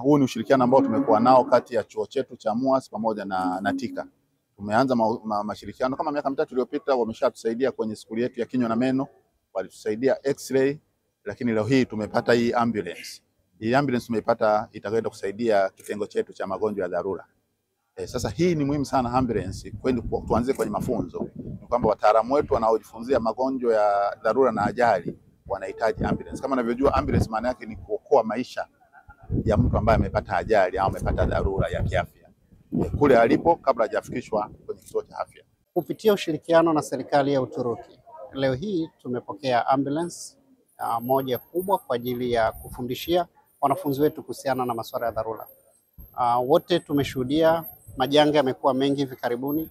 Huu ni ushirikiano ambao tumekuwa nao kati ya chuo chetu cha MUHAS pamoja na TICA. Tumeanza mashirikiano kama miaka mitatu iliyopita, wameshatusaidia kwenye skuli yetu ya kinywa na meno, walitusaidia x-ray, lakini leo hii tumepata hii ambulance. Hii ambulance tumeipata itakwenda kusaidia kitengo chetu cha magonjwa ya dharura. Sasa hii ni muhimu sana ambulance, tuanze kwenye mafunzo. Ni kwamba wataalamu wetu wanaojifunzia magonjwa ya dharura na ajali wanahitaji ambulance. Kama unavyojua ambulance maana yake ni kuokoa maisha ya mtu ambaye amepata ajali au amepata dharura ya kiafya kule alipo kabla hajafikishwa kwenye kituo cha afya. Kupitia ushirikiano na serikali ya Uturuki, leo hii tumepokea ambulance moja kubwa kwa ajili ya kufundishia wanafunzi wetu kuhusiana na masuala ya dharura. Wote tumeshuhudia majanga yamekuwa mengi hivi karibuni,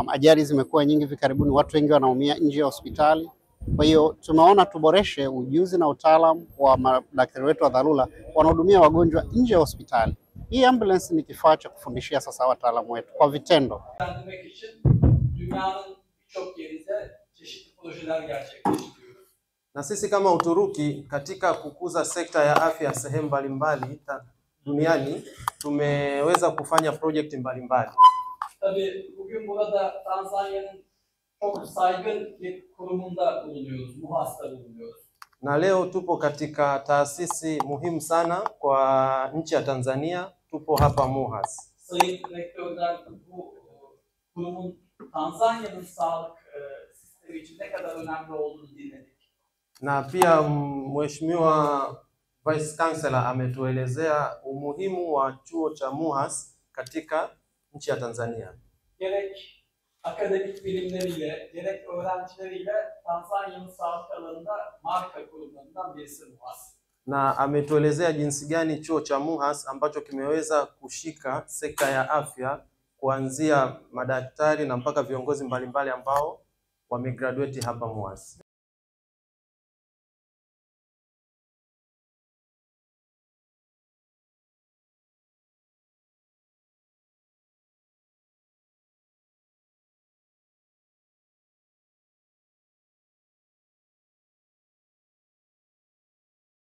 ajali zimekuwa nyingi hivi karibuni, watu wengi wanaumia nje ya hospitali. Kwa hiyo tumeona tuboreshe ujuzi na utaalamu wa madaktari wetu wa dharura wanahudumia wagonjwa nje ya hospitali. Hii ambulance ni kifaa cha kufundishia sasa wataalamu wetu kwa vitendo. Na sisi kama Uturuki katika kukuza sekta ya afya sehemu mbalimbali duniani tumeweza kufanya project mbalimbali. Tabii bugün burada Tanzanya'nın çok saygın bir kurumunda bulunuyoruz, MUHAS'ta bulunuyoruz. Na leo tupo katika taasisi muhimu sana kwa nchi ya Tanzania, tupo hapa MUHAS. Sayın Rektörler, bu kurumun Tanzanya'nın sağlık sistemi için ne kadar önemli olduğunu dinledik. Na pia Mheshimiwa Vice Chancellor ametuelezea umuhimu wa chuo cha MUHAS katika nchi ya Tanzania. Gerek akademik bilimleriyle, gerek öğrencileriyle Tanzanya'nın sağlık alanında marka kurumlarından birisi MUHAS. Na ametuelezea jinsi gani chuo cha MUHAS ambacho kimeweza kushika sekta ya afya kuanzia madaktari na mpaka viongozi mbalimbali ambao wamegraduate hapa MUHAS.